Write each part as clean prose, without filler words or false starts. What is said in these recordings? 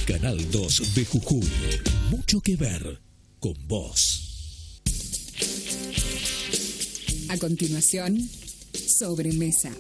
Canal 2 de Jujuy. Mucho que ver con vos. A continuación, Sobremesa.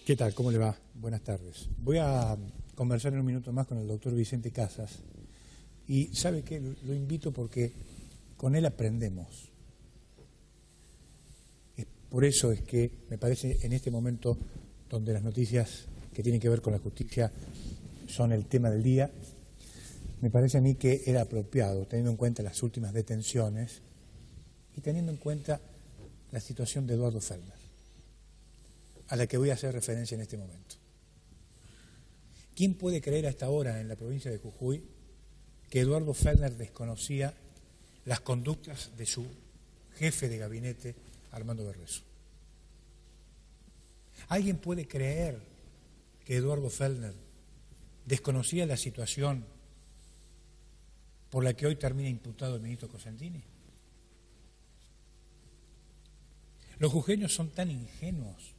¿Qué tal? ¿Cómo le va? Buenas tardes. Voy a conversar en un minuto más con el doctor Vicente Casas y ¿sabe qué? Lo invito porque con él aprendemos. Por eso es que me parece en este momento donde las noticias que tienen que ver con la justicia son el tema del día, me parece a mí que era apropiado, teniendo en cuenta las últimas detenciones y teniendo en cuenta la situación de Eduardo Fellner, a la que voy a hacer referencia en este momento. ¿Quién puede creer a esta hora en la provincia de Jujuy que Eduardo Fellner desconocía las conductas de su jefe de gabinete, Armando Berreso? ¿Alguien puede creer que Eduardo Fellner desconocía la situación por la que hoy termina imputado el ministro Cosentini? Los jujeños son tan ingenuos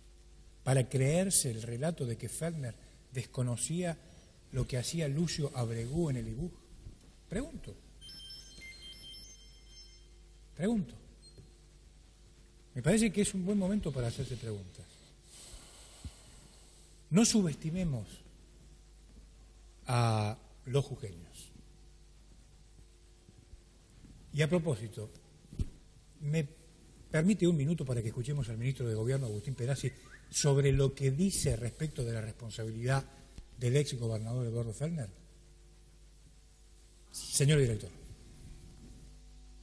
para creerse el relato de que Fellner desconocía lo que hacía Lucio Abregú en el IBUJ. Pregunto. Me parece que es un buen momento para hacerse preguntas. No subestimemos a los jujeños. Y a propósito, ¿me permite un minuto para que escuchemos al ministro de Gobierno, Agustín Perazzi, sobre lo que dice respecto de la responsabilidad del ex gobernador Eduardo Fellner? Señor director.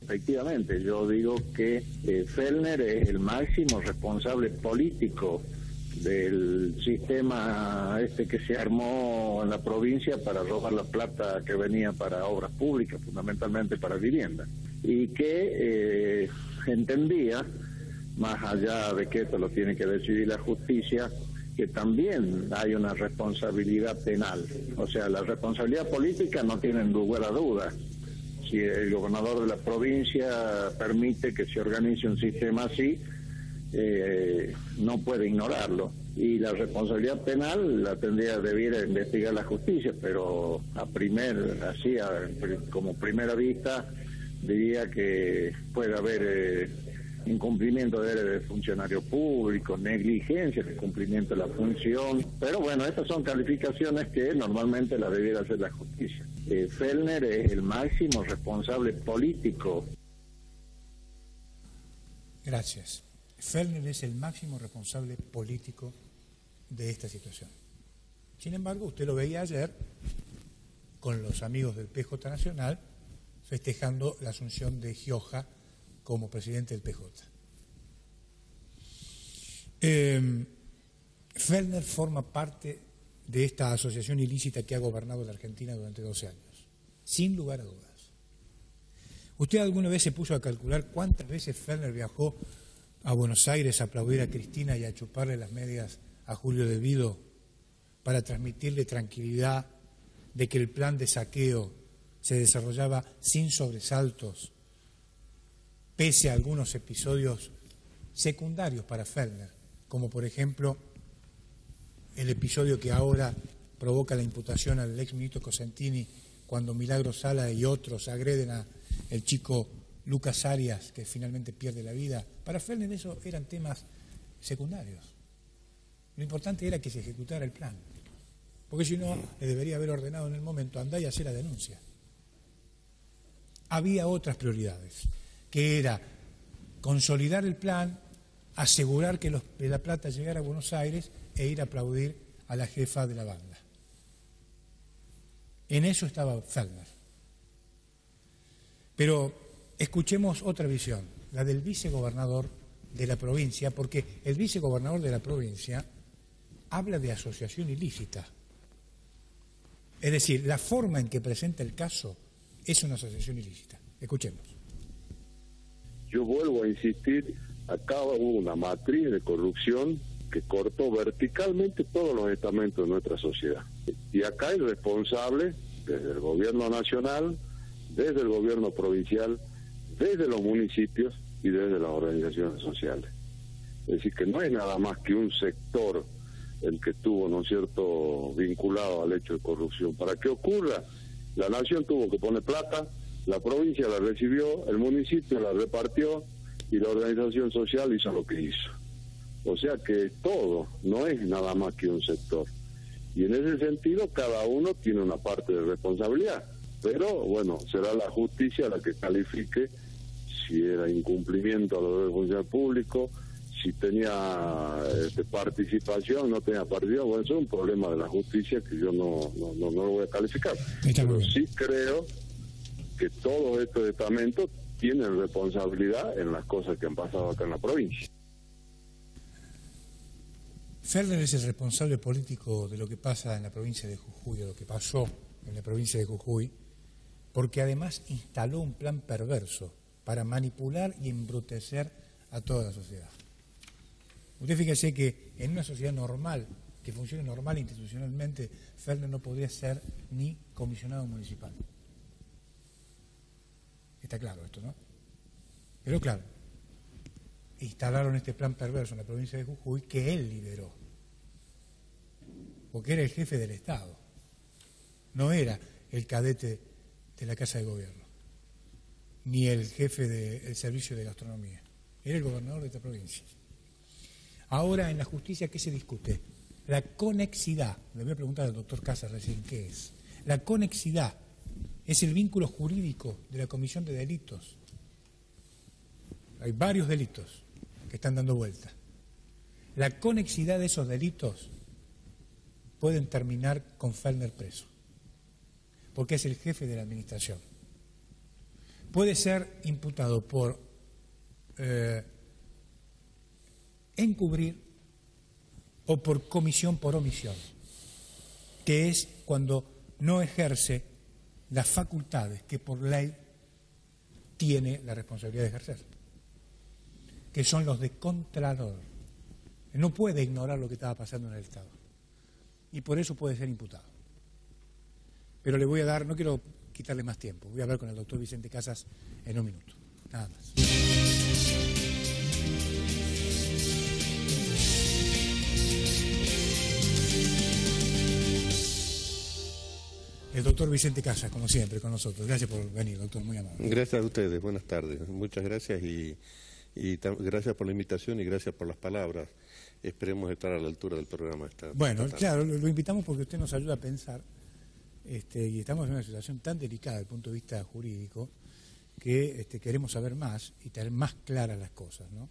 Efectivamente, yo digo que Fellner es el máximo responsable político del sistema que se armó en la provincia para robar la plata que venía para obras públicas, fundamentalmente para vivienda, y que entendía, más allá de que esto lo tiene que decidir la justicia, que también hay una responsabilidad penal. O sea, la responsabilidad política no tiene lugar a dudas. Si el gobernador de la provincia permite que se organice un sistema así, no puede ignorarlo. Y la responsabilidad penal la debiera investigar la justicia, pero como primera vista, diría que puede haber incumplimiento de deberes de funcionario público, negligencia de cumplimiento de la función, pero bueno, estas son calificaciones que normalmente las debiera hacer la justicia. Fellner es el máximo responsable político. Gracias. Fellner es el máximo responsable político de esta situación. Sin embargo, usted lo veía ayer con los amigos del PJ Nacional festejando la asunción de Gioja como presidente del PJ. Fellner forma parte de esta asociación ilícita que ha gobernado la Argentina durante 12 años, sin lugar a dudas. ¿Usted alguna vez se puso a calcular cuántas veces Fellner viajó a Buenos Aires a aplaudir a Cristina y a chuparle las medias a Julio De Vido para transmitirle tranquilidad de que el plan de saqueo se desarrollaba sin sobresaltos, pese a algunos episodios secundarios para Fellner, como por ejemplo el episodio que ahora provoca la imputación al exministro Cosentini cuando Milagro Sala y otros agreden a el chico Lucas Arias, que finalmente pierde la vida? Para Fellner eso eran temas secundarios. Lo importante era que se ejecutara el plan, porque si no, le debería haber ordenado en el momento, andá y hacé la denuncia. Había otras prioridades, que era consolidar el plan, asegurar que la plata llegara a Buenos Aires e ir a aplaudir a la jefa de la banda. En eso estaba Fellner. Pero escuchemos otra visión, la del vicegobernador de la provincia, porque el vicegobernador de la provincia habla de asociación ilícita. Es decir, la forma en que presenta el caso es una asociación ilícita. Escuchemos. Yo vuelvo a insistir, acá hubo una matriz de corrupción que cortó verticalmente todos los estamentos de nuestra sociedad. Y acá el responsable, desde el gobierno nacional, desde el gobierno provincial, desde los municipios y desde las organizaciones sociales. Es decir, que no es nada más que un sector el que estuvo, ¿no es cierto?, vinculado al hecho de corrupción. Para que ocurra, la nación tuvo que poner plata, la provincia la recibió, el municipio la repartió y la organización social hizo lo que hizo. O sea que todo, no es nada más que un sector. Y en ese sentido cada uno tiene una parte de responsabilidad. Pero bueno, será la justicia la que califique si era incumplimiento a los deberes funcionarios públicos, si tenía participación, no tenía participación. Bueno, eso es un problema de la justicia que yo no lo voy a calificar. Pero sí creo que todos estos estamentos tienen responsabilidad en las cosas que han pasado acá en la provincia. Fellner es el responsable político de lo que pasa en la provincia de Jujuy, de lo que pasó en la provincia de Jujuy, porque además instaló un plan perverso para manipular y embrutecer a toda la sociedad. Usted fíjese que en una sociedad normal, que funcione normal institucionalmente, Fellner no podría ser ni comisionado municipal. Está claro esto, ¿no? Pero claro, instalaron este plan perverso en la provincia de Jujuy que él lideró, porque era el jefe del Estado, no era el cadete de la Casa de Gobierno, ni el jefe del Servicio de Gastronomía, era el gobernador de esta provincia. Ahora en la justicia, ¿qué se discute? La conexidad. Le voy a preguntar al doctor Casas recién qué es. La conexidad es el vínculo jurídico de la comisión de delitos. Hay varios delitos que están dando vuelta. La conexidad de esos delitos pueden terminar con Fellner preso, porque es el jefe de la administración. Puede ser imputado por encubrir o por comisión por omisión, que es cuando no ejerce las facultades que por ley tiene la responsabilidad de ejercer, que son los de contralor. No puede ignorar lo que estaba pasando en el Estado y por eso puede ser imputado. Pero le voy a dar, no quiero quitarle más tiempo, voy a hablar con el doctor Vicente Casas en un minuto, nada más. El doctor Vicente Casas, como siempre, con nosotros. Gracias por venir, doctor, muy amable. Gracias a ustedes, buenas tardes. Muchas gracias y gracias por la invitación y gracias por las palabras. Esperemos estar a la altura del programa. Bueno, claro, lo invitamos porque usted nos ayuda a pensar y estamos en una situación tan delicada desde el punto de vista jurídico que queremos saber más y tener más claras las cosas, ¿no?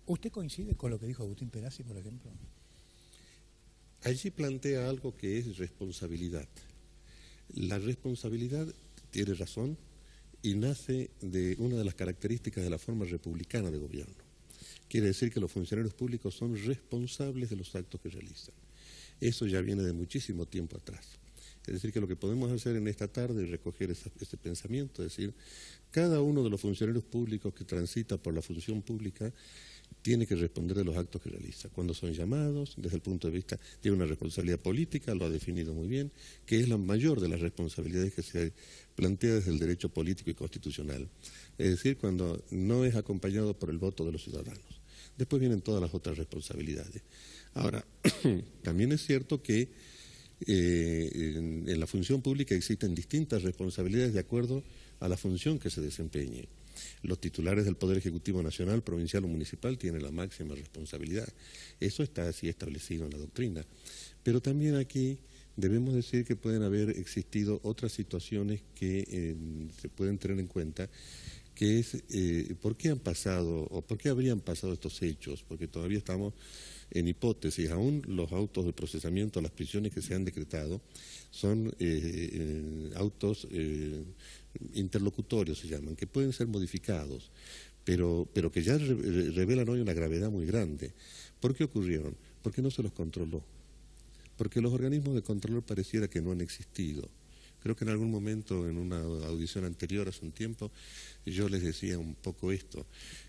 ¿Usted coincide con lo que dijo Agustín Perazzi, por ejemplo? Allí plantea algo que es responsabilidad. La responsabilidad tiene razón y nace de una de las características de la forma republicana de gobierno. Quiere decir que los funcionarios públicos son responsables de los actos que realizan. Eso ya viene de muchísimo tiempo atrás. Es decir, que lo que podemos hacer en esta tarde es recoger ese pensamiento, es decir, cada uno de los funcionarios públicos que transita por la función pública tiene que responder de los actos que realiza. Cuando son llamados, desde el punto de vista, tiene una responsabilidad política, lo ha definido muy bien, que es la mayor de las responsabilidades que se plantea desde el derecho político y constitucional. Es decir, cuando no es acompañado por el voto de los ciudadanos. Después vienen todas las otras responsabilidades. Ahora, también es cierto que en la función pública existen distintas responsabilidades de acuerdo a la función que se desempeñe. Los titulares del Poder Ejecutivo Nacional, provincial o municipal tienen la máxima responsabilidad. Eso está así establecido en la doctrina. Pero también aquí debemos decir que pueden haber existido otras situaciones que se pueden tener en cuenta, que es por qué han pasado o por qué habrían pasado estos hechos, porque todavía estamos en hipótesis. Aún los autos de procesamiento, las prisiones que se han decretado, son autos interlocutorios, se llaman, que pueden ser modificados, pero que ya revelan hoy una gravedad muy grande. ¿Por qué ocurrieron? Porque no se los controló. Porque los organismos de control pareciera que no han existido. Creo que en algún momento, en una audición anterior, hace un tiempo, yo les decía un poco esto.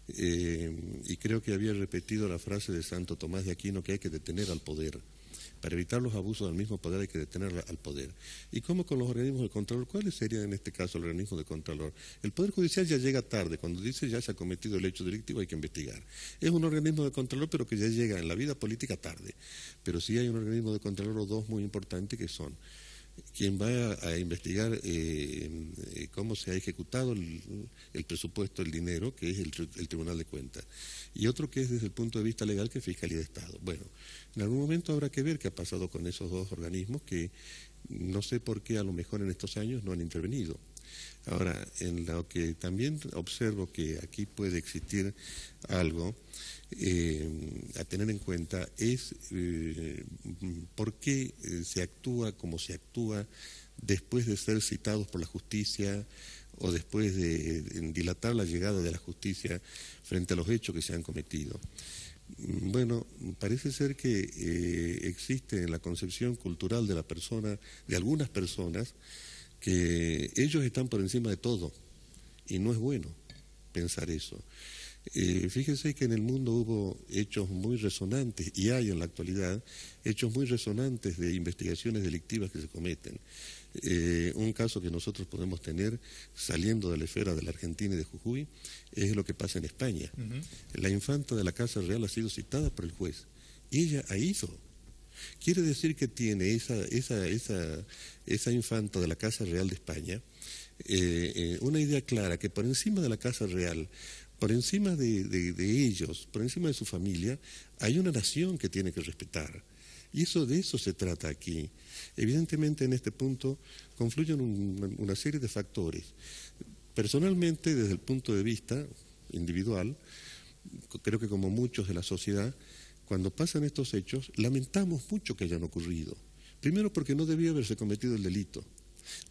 Y creo que había repetido la frase de Santo Tomás de Aquino, que hay que detener al poder. Para evitar los abusos del mismo poder hay que detener al poder. ¿Y cómo con los organismos de control? ¿Cuáles serían en este caso los organismos de control? El Poder Judicial ya llega tarde. Cuando dice ya se ha cometido el hecho delictivo hay que investigar. Es un organismo de control, pero que ya llega en la vida política tarde. Pero sí hay un organismo de control o dos muy importantes, que son quien va a investigar cómo se ha ejecutado el presupuesto, el dinero, que es el Tribunal de Cuentas, y otro que es desde el punto de vista legal, que es Fiscalía de Estado. Bueno, en algún momento habrá que ver qué ha pasado con esos dos organismos que no sé por qué a lo mejor en estos años no han intervenido. Ahora, en lo que también observo que aquí puede existir algo a tener en cuenta es por qué se actúa como se actúa después de ser citados por la justicia o después de dilatar la llegada de la justicia frente a los hechos que se han cometido. Bueno, parece ser que existe en la concepción cultural de la persona, de algunas personas, que ellos están por encima de todo, y no es bueno pensar eso. Fíjense que en el mundo hubo hechos muy resonantes, y hay en la actualidad hechos muy resonantes de investigaciones delictivas que se cometen. Un caso que nosotros podemos tener saliendo de la esfera de la Argentina y de Jujuy es lo que pasa en España. La infanta de la Casa Real ha sido citada por el juez y ella ha ido. Quiere decir que tiene esa infanta de la Casa Real de España una idea clara que por encima de la Casa Real, por encima de ellos, por encima de su familia, hay una nación que tiene que respetar. Y de eso se trata aquí. Evidentemente en este punto confluyen una serie de factores. Personalmente, desde el punto de vista individual, creo que como muchos de la sociedad, cuando pasan estos hechos, lamentamos mucho que hayan ocurrido. Primero porque no debía haberse cometido el delito.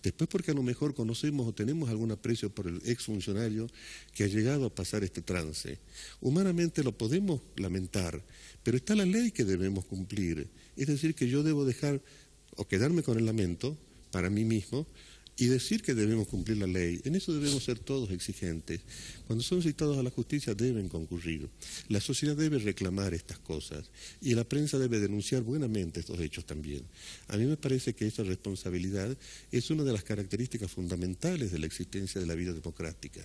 Después porque a lo mejor conocemos o tenemos algún aprecio por el exfuncionario que ha llegado a pasar este trance. Humanamente lo podemos lamentar, pero está la ley que debemos cumplir. Es decir, que yo debo dejar o quedarme con el lamento para mí mismo y decir que debemos cumplir la ley. En eso debemos ser todos exigentes. Cuando son citados a la justicia deben concurrir. La sociedad debe reclamar estas cosas y la prensa debe denunciar buenamente estos hechos también. A mí me parece que esa responsabilidad es una de las características fundamentales de la existencia de la vida democrática.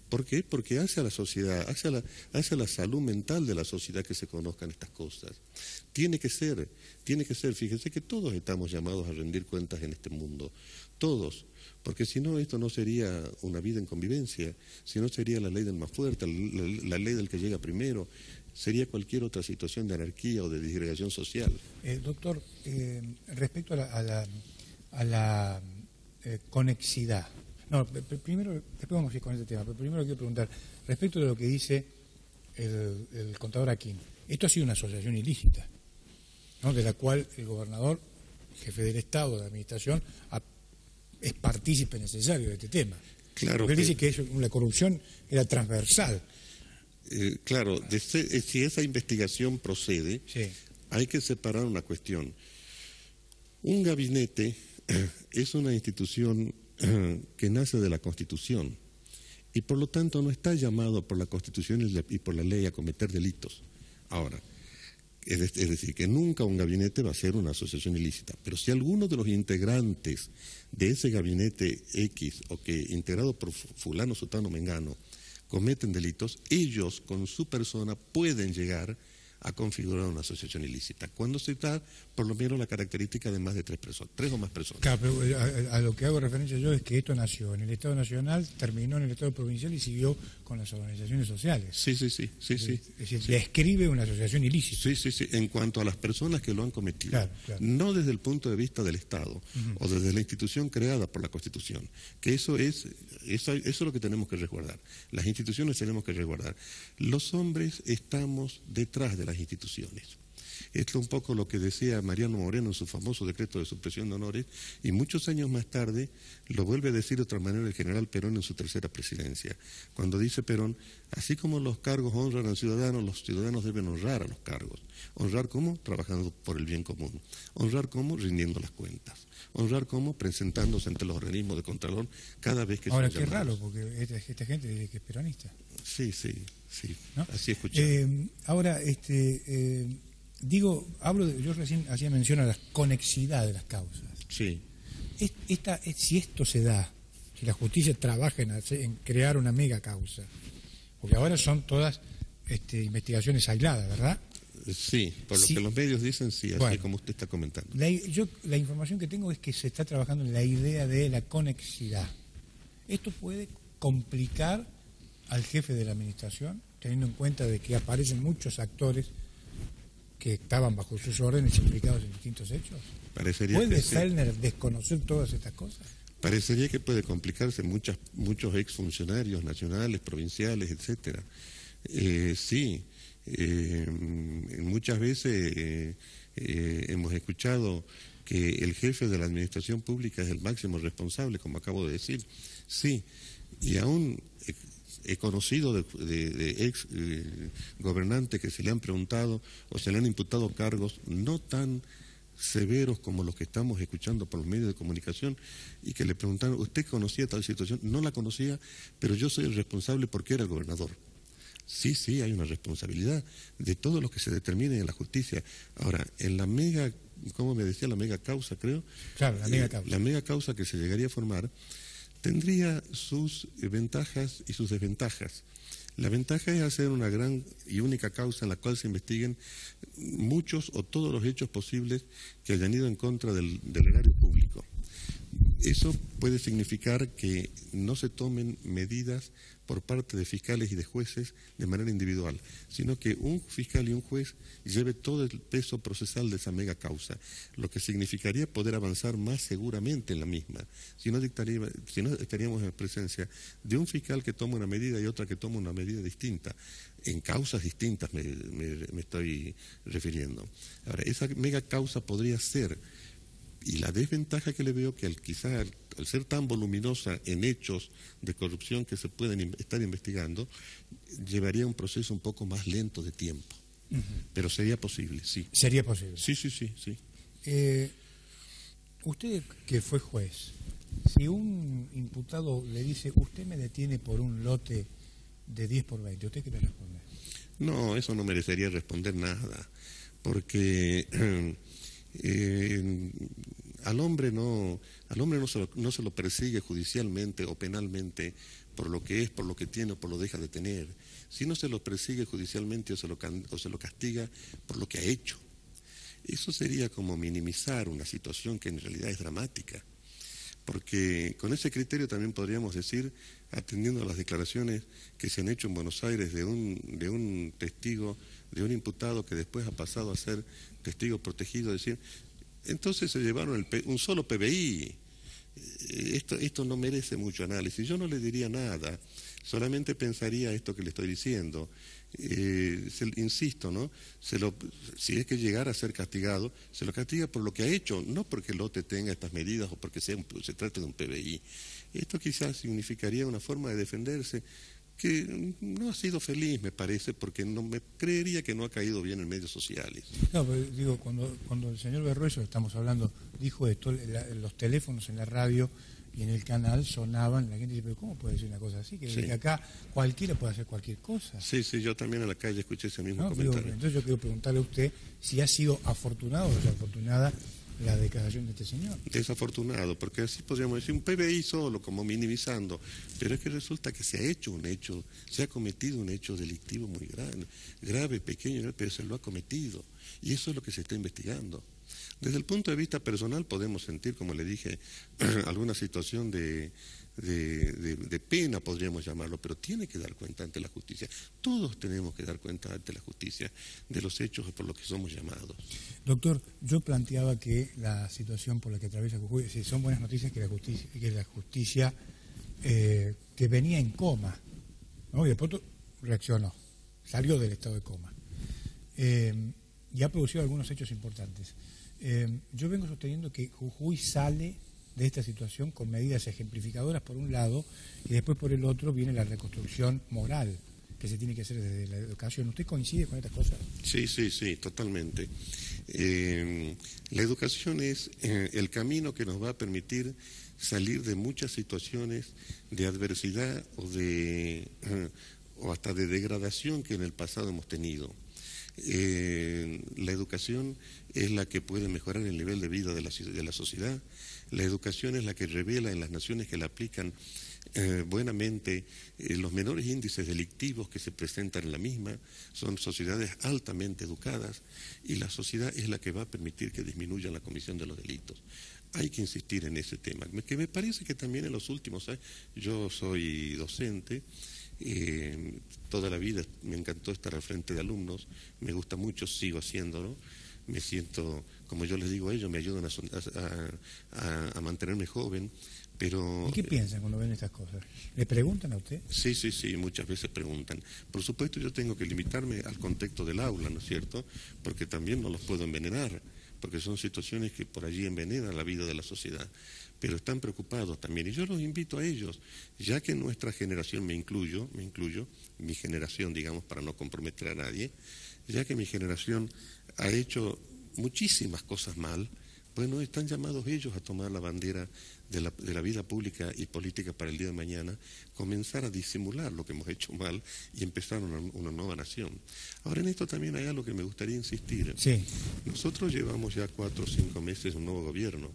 ¿Por qué? Porque hace a la sociedad, hace a la salud mental de la sociedad que se conozcan estas cosas. Tiene que ser, fíjense que todos estamos llamados a rendir cuentas en este mundo, todos. Porque si no, esto no sería una vida en convivencia, si no sería la ley del más fuerte, la ley del que llega primero, sería cualquier otra situación de anarquía o de disgregación social. Doctor, respecto a la conexidad, no, primero, después vamos a ir con este tema, pero primero quiero preguntar, respecto de lo que dice el contador Aquino, esto ha sido una asociación ilícita, ¿no?, de la cual el gobernador, jefe del Estado, de la Administración, es partícipe necesario de este tema. Claro. Porque él dice que la corrupción era transversal. Claro, si esa investigación procede, sí, hay que separar una cuestión. Un gabinete es una institución que nace de la Constitución y por lo tanto no está llamado por la Constitución y por la ley a cometer delitos. Ahora, es decir, que nunca un gabinete va a ser una asociación ilícita, pero si alguno de los integrantes de ese gabinete X o que integrado por fulano, sutano, mengano cometen delitos, ellos con su persona pueden llegar a configurar una asociación ilícita, cuando se da por lo menos la característica de más de tres o más personas. Claro, pero a lo que hago referencia yo es que esto nació en el Estado Nacional, terminó en el Estado Provincial y siguió con las organizaciones sociales. Sí. Es decir, describe una asociación ilícita. Sí, en cuanto a las personas que lo han cometido. Claro. No desde el punto de vista del Estado o desde la institución creada por la Constitución, que eso es lo que tenemos que resguardar. Las instituciones tenemos que resguardar. Los hombres estamos detrás de las instituciones. Esto es un poco lo que decía Mariano Moreno en su famoso decreto de supresión de honores, y muchos años más tarde lo vuelve a decir de otra manera el general Perón en su tercera presidencia, cuando dice Perón, así como los cargos honran al ciudadano, los ciudadanos deben honrar a los cargos. ¿Honrar cómo? Trabajando por el bien común. ¿Honrar cómo? Rindiendo las cuentas. ¿Honrar cómo? Presentándose ante los organismos de contralor cada vez que Ahora, son qué llamados. raro, porque esta gente dice que es peronista. Sí, ¿No? así escuché. Ahora, yo recién hacía mención a la conexidad de las causas. Sí. Si esto se da, si la justicia trabaja en crear una mega causa, porque ahora son todas investigaciones aisladas, ¿verdad? Sí, por lo Sí. que los medios dicen, sí, así Bueno. como usted está comentando. La información que tengo es que se está trabajando en la idea de la conexidad. Esto puede complicar al jefe de la administración, teniendo en cuenta de que aparecen muchos actores que estaban bajo sus órdenes implicados en distintos hechos. Parecería ¿Puede que sí. Fellner desconocer todas estas cosas? Parecería que puede complicarse muchos exfuncionarios nacionales, provinciales, etcétera. Sí, muchas veces hemos escuchado que el jefe de la administración pública es el máximo responsable, como acabo de decir. Sí, y aún he conocido de ex gobernantes que se le han preguntado o se le han imputado cargos no tan severos como los que estamos escuchando por los medios de comunicación y que le preguntaron, ¿usted conocía tal situación? No la conocía, pero yo soy el responsable porque era el gobernador. Sí, hay una responsabilidad de todo lo que se determine en la justicia. Ahora, en la mega, ¿cómo me decía? La mega causa, creo. Claro, la mega causa. La mega causa que se llegaría a formar tendría sus ventajas y sus desventajas. La ventaja es hacer una gran y única causa en la cual se investiguen muchos o todos los hechos posibles que hayan ido en contra del erario público. Eso puede significar que no se tomen medidas por parte de fiscales y de jueces de manera individual, sino que un fiscal y un juez lleve todo el peso procesal de esa mega causa, lo que significaría poder avanzar más seguramente en la misma. Si no estaríamos en presencia de un fiscal que toma una medida y otra que toma una medida distinta, en causas distintas me estoy refiriendo. Ahora, esa mega causa podría ser, y la desventaja que le veo que quizá al ser tan voluminosa en hechos de corrupción que se pueden estar investigando, llevaría un proceso un poco más lento de tiempo. Pero sería posible, sí. Sería posible. Sí. Usted que fue juez, si un imputado le dice, usted me detiene por un lote de 10 por 20, ¿usted qué le responde? No, eso no merecería responder nada, porque al hombre no se lo persigue judicialmente o penalmente por lo que es, por lo que tiene o por lo deja de tener. Si no se lo persigue judicialmente o se lo castiga por lo que ha hecho. Eso sería como minimizar una situación que en realidad es dramática. Porque con ese criterio también podríamos decir, atendiendo a las declaraciones que se han hecho en Buenos Aires de un testigo, de un imputado que después ha pasado a ser testigo protegido, decir, entonces se llevaron un solo PBI. Esto no merece mucho análisis. Yo no le diría nada, solamente pensaría esto que le estoy diciendo. Insisto, ¿no? Si es que llegara a ser castigado, se lo castiga por lo que ha hecho, no porque el lote tenga estas medidas o porque se trate de un PBI. Esto quizás significaría una forma de defenderse que no ha sido feliz, me parece, porque no me creería que no ha caído bien en medios sociales. No, pero digo, cuando el señor Berrueso, estamos hablando, dijo esto, los teléfonos en la radio y en el canal sonaban, la gente dice, pero ¿cómo puede decir una cosa así? Que acá cualquiera puede hacer cualquier cosa. Sí, yo también en la calle escuché ese mismo ¿No? comentario. Entonces yo quiero preguntarle a usted si ha sido afortunado o desafortunada la declaración de este señor. Desafortunado, porque así podríamos decir un PBI solo, como minimizando, pero es que resulta que se ha cometido un hecho delictivo muy grave, pequeño, pero se lo ha cometido, y eso es lo que se está investigando. Desde el punto de vista personal podemos sentir, como le dije, alguna situación de pena, podríamos llamarlo, pero tiene que dar cuenta ante la justicia. Todos tenemos que dar cuenta ante la justicia de los hechos por los que somos llamados. Doctor, yo planteaba que la situación por la que atraviesa Jujuy, si son buenas noticias que la justicia que venía en coma, ¿no? Y después reaccionó, salió del estado de coma. y ha producido algunos hechos importantes. Yo vengo sosteniendo que Jujuy sale de esta situación con medidas ejemplificadoras por un lado, y después por el otro viene la reconstrucción moral que se tiene que hacer desde la educación. ¿Usted coincide con estas cosas? Sí, totalmente. La educación es el camino que nos va a permitir salir de muchas situaciones de adversidad o hasta de degradación que en el pasado hemos tenido. La educación es la que puede mejorar el nivel de vida de la sociedad. La educación es la que revela en las naciones que la aplican buenamente los menores índices delictivos que se presentan en la misma. Son sociedades altamente educadas, y la sociedad es la que va a permitir que disminuya la comisión de los delitos. Hay que insistir en ese tema, que me parece que también en los últimos años, yo soy docente, toda la vida me encantó estar al frente de alumnos, me gusta mucho, sigo haciéndolo, me siento, como yo les digo a ellos, me ayudan a mantenerme joven. Pero, ¿y qué piensan cuando ven estas cosas? ¿Le preguntan a usted? Sí, muchas veces preguntan. Por supuesto, yo tengo que limitarme al contexto del aula, ¿no es cierto? Porque también no los puedo envenenar, porque son situaciones que por allí envenenan la vida de la sociedad. Pero están preocupados también, y yo los invito a ellos, ya que nuestra generación, me incluyo, mi generación, digamos, para no comprometer a nadie, ya que mi generación ha hecho muchísimas cosas mal, bueno, están llamados ellos a tomar la bandera de la vida pública y política para el día de mañana, comenzar a disimular lo que hemos hecho mal y empezar una nueva nación. Ahora, en esto también hay algo que me gustaría insistir. Sí. Nosotros llevamos ya 4 o 5 meses un nuevo gobierno,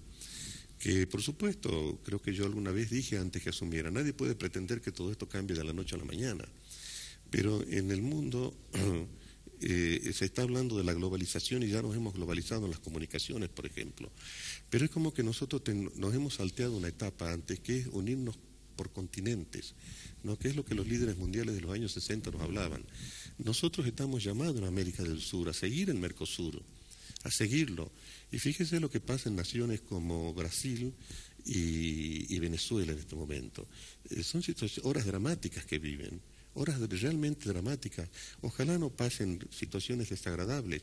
que por supuesto, creo que yo alguna vez dije antes que asumiera, nadie puede pretender que todo esto cambie de la noche a la mañana, pero en el mundo se está hablando de la globalización y ya nos hemos globalizado en las comunicaciones, por ejemplo. Pero es como que nosotros nos hemos salteado una etapa antes, que es unirnos por continentes, ¿no? Que es lo que los líderes mundiales de los años 60 nos hablaban. Nosotros estamos llamados en América del Sur a seguir el Mercosur, a seguirlo. Y fíjese lo que pasa en naciones como Brasil y Venezuela en este momento. Son horas dramáticas que viven. Horas realmente dramáticas. Ojalá no pasen situaciones desagradables,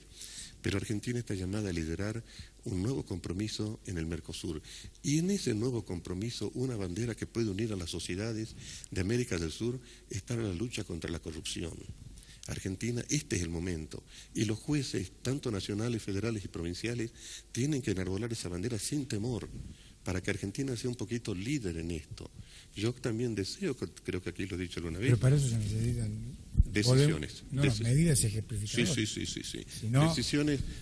pero Argentina está llamada a liderar un nuevo compromiso en el Mercosur. Y en ese nuevo compromiso, una bandera que puede unir a las sociedades de América del Sur está en la lucha contra la corrupción. Argentina, este es el momento. Y los jueces, tanto nacionales, federales y provinciales, tienen que enarbolar esa bandera sin temor, para que Argentina sea un poquito líder en esto. Yo también deseo, creo que aquí lo he dicho alguna vez. Pero para eso se necesitan decisiones. Medidas ejemplificadoras. Sí. Si no,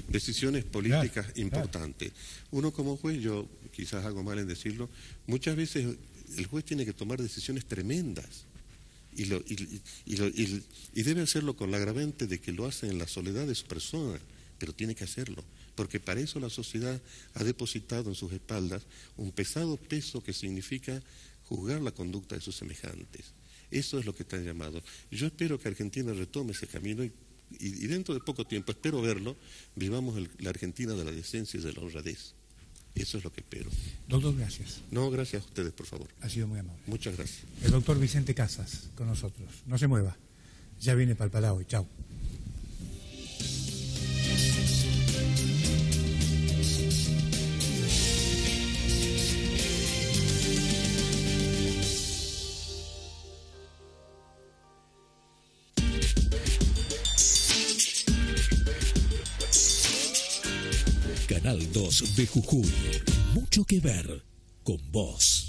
decisiones políticas claro, importantes. Uno como juez, yo quizás hago mal en decirlo, muchas veces el juez tiene que tomar decisiones tremendas. Y debe hacerlo con la agravante de que lo hace en la soledad de su persona, pero tiene que hacerlo, porque para eso la sociedad ha depositado en sus espaldas un pesado peso que significa juzgar la conducta de sus semejantes. Eso es lo que están llamados. Yo espero que Argentina retome ese camino y dentro de poco tiempo, espero verlo, vivamos la Argentina de la decencia y de la honradez. Eso es lo que espero. Doctor, gracias. No, gracias a ustedes, por favor. Ha sido muy amable. Muchas gracias. El doctor Vicente Casas con nosotros. No se mueva. Ya viene para el Palau y chau. Canal 2 de Jujuy. Mucho que ver con vos.